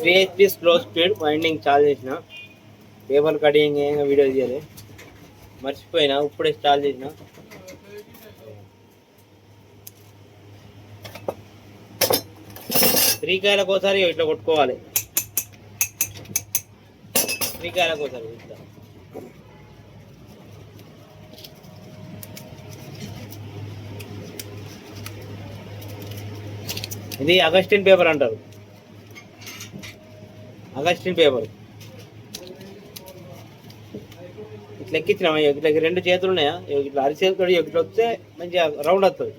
3 HP slow speed winding చాలు చేసిన paper cutting video తీయాలి మర్చిపోయినా ఇప్పుడే స్టార్ట్ చేసిన 3 కాయలకు ఒకసారి ఇట్లా కొట్టుకోవాలి 3 కాయలకు ఒకసారి ఇట్లా ఇది అగస్టిన్ పేపర్ అంటారు అగస్టిన్ పేపర్ ఇట్లా ఎక్కించినామా ఇట్లా 2 చేతులు ఉన్నాయా ఇట్లా అరిచేతులు ఇట్లా వస్తే మంచిగా రౌండ్ వస్తుంది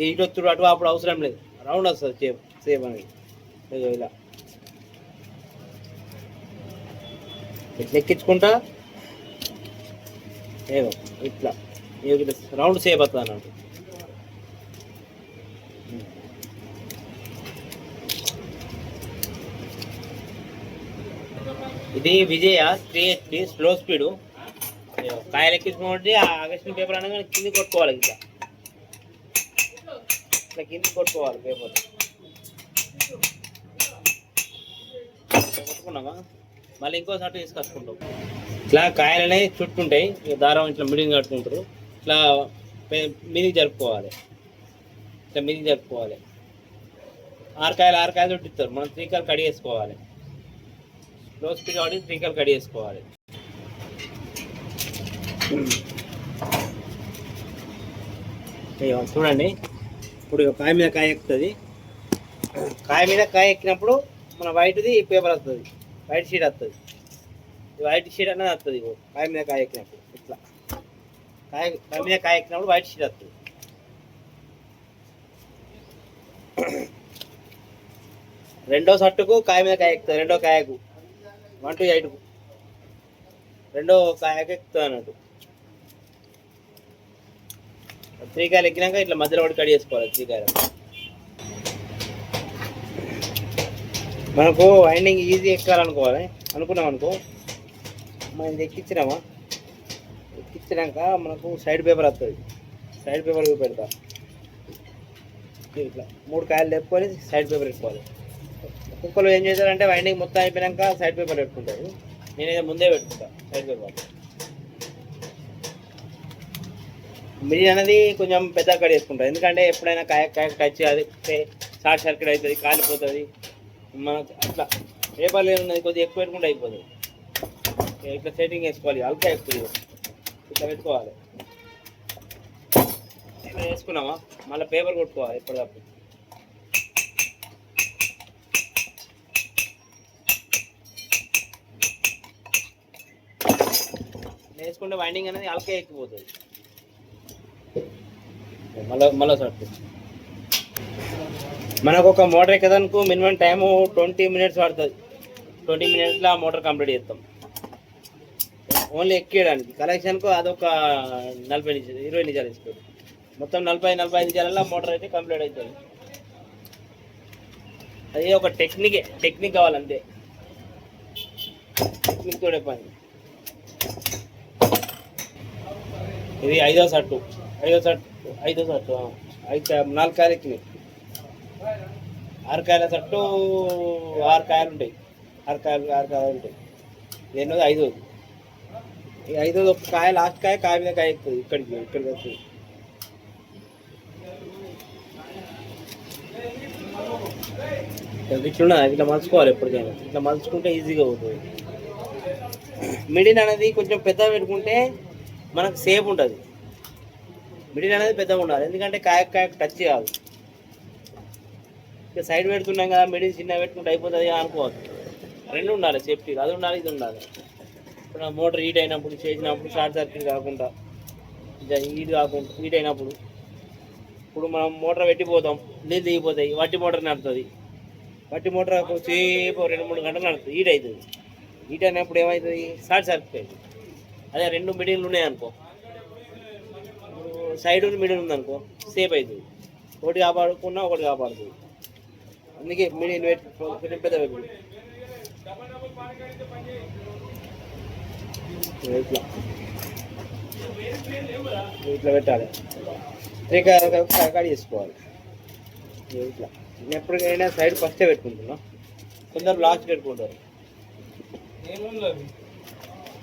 ఇటు వస్తుడు అటు అప్పుడు అవసరం లేదు రౌండ్ వస్తుంది సేమ్ అనేది ఇలా ఇట్లా ఎక్కించుకుంటా ఏమో ఇట్లా రౌండ్ సేప్ వస్తుంది అన్నట్టు ఇది విజయ 3 HP స్లో స్పీడు కాయలు ఎక్కించుకోండి అగస్టిన్ పేపర్ అనగానే కింది కొట్టుకోవాలి ఇట్లా ఇట్లా కింది కొట్టుకోవాలి పేపర్ కొట్టుకున్నామా మళ్ళీ ఇంకో షర్ట్ తీసుకొచ్చుకుంటాం ఇట్లా కాయలనే చుట్టుంటాయి దారం ఇట్లా మిడిని కట్టుకుంటారు ఇట్లా మీదికి జరుపుకోవాలి ఇట్లా మీదికి జరుపుకోవాలి 6 కాయలు చుట్టిస్తారు మనం 3 కాయలు కడి వేసుకోవాలి స్లో స్పీడ్ కాబట్టి 3 కాయలు కడి వేసుకోవాలి చూడండి ఇప్పుడు కాయ మీద కాయ ఎక్కుతుంది కాయ మీద కాయ ఎక్కినప్పుడు మన వైట్ది పేపర్ వస్తుంది వైట్ షీట్ వస్తుంది వైట్ షీట్ అనేది వస్తుంది కాయ మీద కాయ ఎక్కినప్పుడు ఇట్లా కాయ మీద కాయ ఎక్కినప్పుడు వైట్ షీట్ వస్తుంది రెండో షర్టుకు కాయ మీద కాయ ఎక్కుతుంది రెండో కాయకు 1 to 8కు రెండో కాయకు ఎక్కుతుంది అన్నట్టు 3 కాయలు ఎక్కినాక ఇట్లా మధ్యలో ఒకటి కడి చేసుకోవాలి 3 కాయలు మనకు వైండింగ్ ఈజీ ఎక్కాలనుకోవాలి అనుకున్నాం అనుకో మనం ఎక్కించినాక మనకు సైడ్ పేపర్ వస్తుంది సైడ్ పేపర్ పెడతా ఇట్లా 3 కాయలు తెప్పుకొని సైడ్ పేపర్ పెట్టుకోవాలి కుక్కలు ఏం చేస్తారంటే వైండింగ్ మొత్తం అయిపోయాక సైడ్ పేపర్ పెట్టుకుంటారు నేనైతే ముందే పెట్టుకుంటా సైడ్ పేపర్ మిడి అనేది కొంచెం పెద్ద కట్ చేసుకుంటారు ఎందుకంటే ఎప్పుడైనా కాయ టచ్ అది షార్ట్ సర్క్యూట్ అవుతుంది కాలిపోతుంది మనకు అట్లా పేపర్లు ఏమున్నది కొద్దిగా ఎక్కువ పెట్టుకుంటే అయిపోతుంది ఇట్లా సెట్టింగ్ వేసుకోవాలి హల్కా ఎక్కువ ఇట్లా పెట్టుకోవాలి ఇట్లా వేసుకున్నామా మళ్ళీ పేపర్ కొట్టుకోవాలి ఎప్పటికప్పుడు వేసుకుంటే వైండింగ్ అనేది హల్కా ఎక్కిపోతుంది మళ్ళీ సర్టు మనకు ఒక మోటార్ ఎక్కదానికి మినిమం టైము 20 minutes పడుతుంది 20 minutesలో ఆ మోటార్ కంప్లీట్ చేస్తాం ఓన్లీ ఎక్కేయడానికి కలెక్షన్కు అదొక 40 నిమిషాలు 20 నిమిషాలు ఇస్తుంది మొత్తం 40-45 నిమిషాలలో మోటార్ అయితే కంప్లీట్ అవుతుంది అది ఒక టెక్నిక్ కావాలంతే టెక్నిక్ తోడే పని ఇది 5వ షర్టు 4 కాయలు ఎక్కినాయి 6 కాయల షర్టు 6 కాయలు ఉంటాయి 6 కాయలు ఉంటాయి ఎన్నోది 5వది ఈ 5వది ఒక కాయ లాస్ట్ కాయ మీద కాయ ఎక్కుతుంది ఇక్కడికి వస్తుంది ఇట్లా ఇట్లా మలుచుకోవాలి ఎప్పటికైనా ఇట్లా మలుచుకుంటే ఈజీగా అవుతుంది మిడిల్ అనేది కొంచెం పెద్దగా పెట్టుకుంటే మనకు సేఫ్ ఉంటుంది మిడిల్ అనేది పెద్దగా ఉండాలి ఎందుకంటే కాయ టచ్ కాదు ఇక సైడ్ పెడుతున్నాం కదా మిడిల్ చిన్నగా పెట్టుకుంటే అయిపోతుంది అనుకోవద్దు 2 ఉండాలి సేఫ్టీ అది ఉండాలి ఇది ఉండాలి ఇప్పుడు మోటార్ హీట్ అయినప్పుడు చేసినప్పుడు షార్ట్ సర్క్యూట్ కాకుండా హీట్ అయినప్పుడు ఇప్పుడు మనం మోటార్ పెట్టిపోతాం నీళ్ళు దిగిపోతాయి వట్టి మోటార్ నడుతుంది వట్టి మోటార్ సేపు 2-3 గంటలు నడుస్తుంది హీట్ అవుతుంది హీట్ అయినప్పుడు ఏమవుతుంది షార్ట్ సర్క్యూట్ అవుతుంది అదే 2 మిడిల్ ఉన్నాయనుకో సైడ్ మిడిల్ ఉందనుకో సేఫ్ అవుతుంది ఒకటి కాపాడుకున్నా ఒకటి కాపాడుతుంది అందుకే మిడిల్ పెద్ద పెట్టు ఇట్లా పెట్టాలి కట్ చేసుకోవాలి ఇట్లా నేను ఎప్పటికైనా సైడ్ ఫస్టే పెట్టుకుంటున్నా కొందరు లాస్ట్ పెట్టుకుంటారు.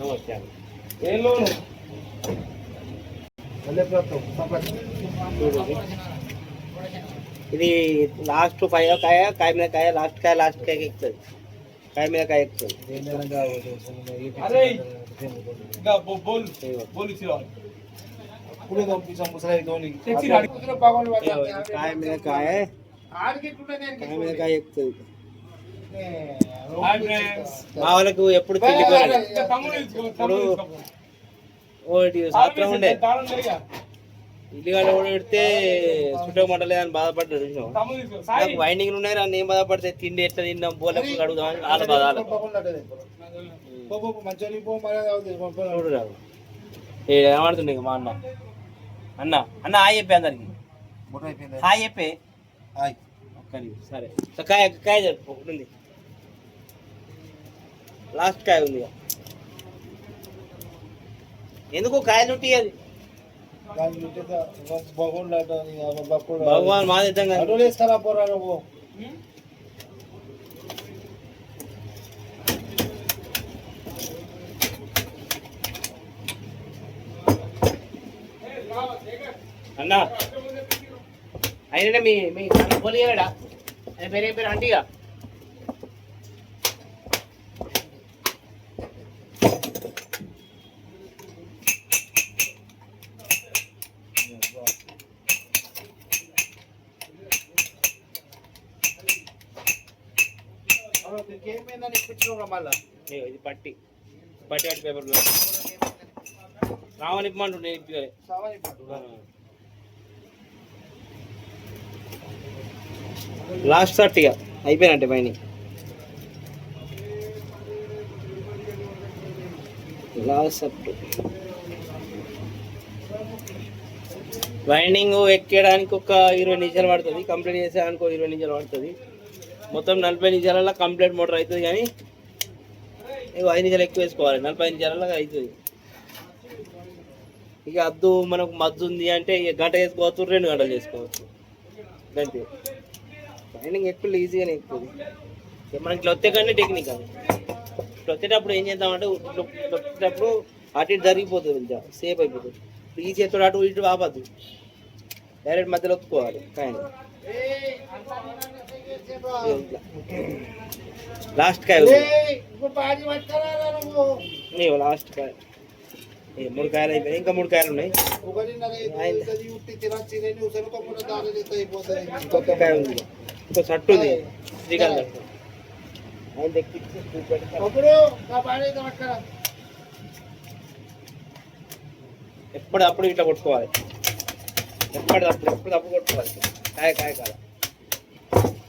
నమస్తే ఇది లాస్ట్ కాయ కాయ మీద కాయ లాస్ట్ కాయ ఎక్కుతుంది. కాయ మీద కాయ ఎక్కుతుంది. కాయ మీద కాయ మీద కాయ ఎక్కుతుంది. మా వాళ్ళకు ఎప్పుడు పెళ్లి ఒకటి శాస్త్రం ఉండే ఇల్లుగాడ కూడా పెడితే చుట్టూ మంటలేదని బాధపడ్డాడు. నాకు వైండింగ్లు ఉన్నాయి నన్ను ఏం బాధపడితే తిండి ఎట్లా తిన్నాం బోల అడుగుదామని వాళ్ళ బాధ. ఏమాడుతుండే మా అన్న అన్న అన్న హాయ్ చెప్పే అందరికి హాయ్ చెప్పే సరే కాయ కాయ జరుపు ఒకటి ఉంది లాస్ట్ కాయ ఉంది. ఎందుకు కాయ చుట్టి అది భగవాన్ మా సిద్ధంగా అన్నా అయినా మీ మీ పోలియడా ఆయన పేరు ఏం పేరు అంటీగా ఇది పట్టి పట్టి వాటి పేపర్ రావని ఇప్పమంటుండే లాస్ట్ షర్ట్ ఇక అయిపోయినట్టే పైన లాస్ట్ షర్ట్ వైండింగ్ ఎక్కడానికి ఒక 20 నిమిషాలు పడుతుంది. కంప్లీట్ చేసేదానికి 20 నిమిషాలు పడుతుంది. మొత్తం 40 నిమిషాలలో కంప్లీట్ మోటార్ అవుతుంది. కానీ 5 నిమిషాలు ఎక్కువ వేసుకోవాలి. 45 నిమిషాలలో అవుతుంది. ఇక అద్దు మనకు మద్దు ఉంది అంటే ఇక గంట వేసుకోవచ్చు, 2 గంటలు చేసుకోవచ్చు. అంతే వైండింగ్ ఎక్కువ ఈజీగానే ఎక్కుతుంది. మనకి ఇట్లా వచ్చే కానీ టెక్నిక్ అది ఇట్లా వచ్చేటప్పుడు ఏం చేద్దామంటే వచ్చేటప్పుడు అటు ఇటు జరిగిపోతుంది. ఇంకా సేఫ్ అయిపోతుంది. ఈ చేతుడు అటు ఇటు ఆపద్దు, డైరెక్ట్ మధ్యలో ఒత్తుకోవాలి. కానీ లాస్ట్ కాయ లాస్ట్ కాయ 3 కాయలు అయిపోయినాయి. ఇంకా 3 కాయలు ఉన్నాయి. ఇంకొక కాయ ఉంది, ఇంకో షర్ట్ ఉంది శ్రీకాంత్ ఆయన ఎక్కించి ఎప్పుడప్పుడు ఇట్లా కొట్టుకోవాలి. ఎప్పుడప్పుడు కొట్టుకోవాలి. కాయ కాయ కాల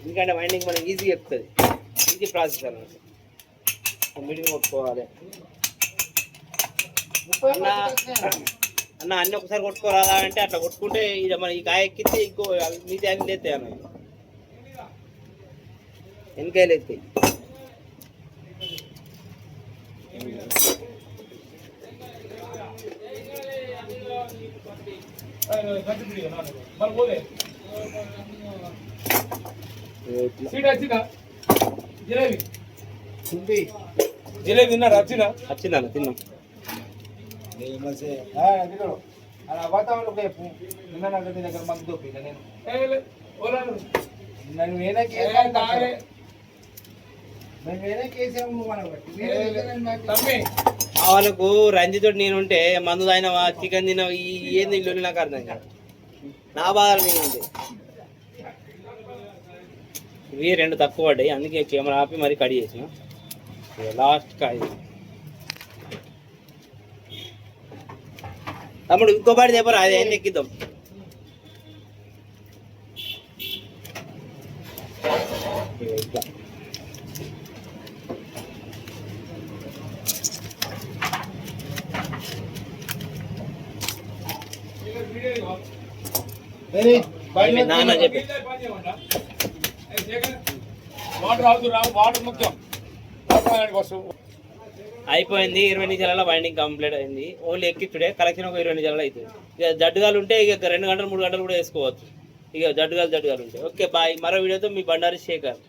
ఎందుకంటే వైండింగ్ మనం ఈజీగా ఎక్కుతుంది. ఈజీ ప్రాసెస్ అన్నమాట. మీడియం కొట్టుకోవాలి. అన్న అన్నీ ఒకసారి కొట్టుకోరాదా అంటే అట్లా కొట్టుకుంటే ఇక మన ఈ కాయ ఎక్కితే ఇంకో మిగతా అన్ని లేస్తాయి అన్న వెనకాయలు ఎత్తాయి. జిలేబీ తిన్నారా? వచ్చిందా? తిన్నాం. వాళ్ళకు రంజితో నేనుంటే మందు తాగినవా చికెన్ తినవా ఏంది ఇల్లు నాకు అర్థం కాదు. నా బాధలు నేనుంటే ఇవి 2 తక్కువ పడ్డాయి. అందుకే కెమెరా ఆపి మరి కడి చేసిన. లాస్ట్ కాయ తమ్ముడు ఇంకో పాటి చెప్పరా అది ఏం ఎక్కిద్దాం. ఇట్లా నాన్న చెప్పి అయిపోయింది. 20 నిమిషాలలో వైండింగ్ కంప్లీట్ అయింది. ఓన్లీ ఎక్కిచ్చుడే కలెక్షన్ ఒక 20 నిమిషాలలో అవుతుంది. ఇక జడ్డుగాలు ఉంటే ఇక 2 గంటలు 3 గంటలు కూడా వేసుకోవచ్చు. ఇక జడ్డుగాలు ఉంటాయి. Okay bye. మరో వీడియోతో మీ బండారి శేఖర్.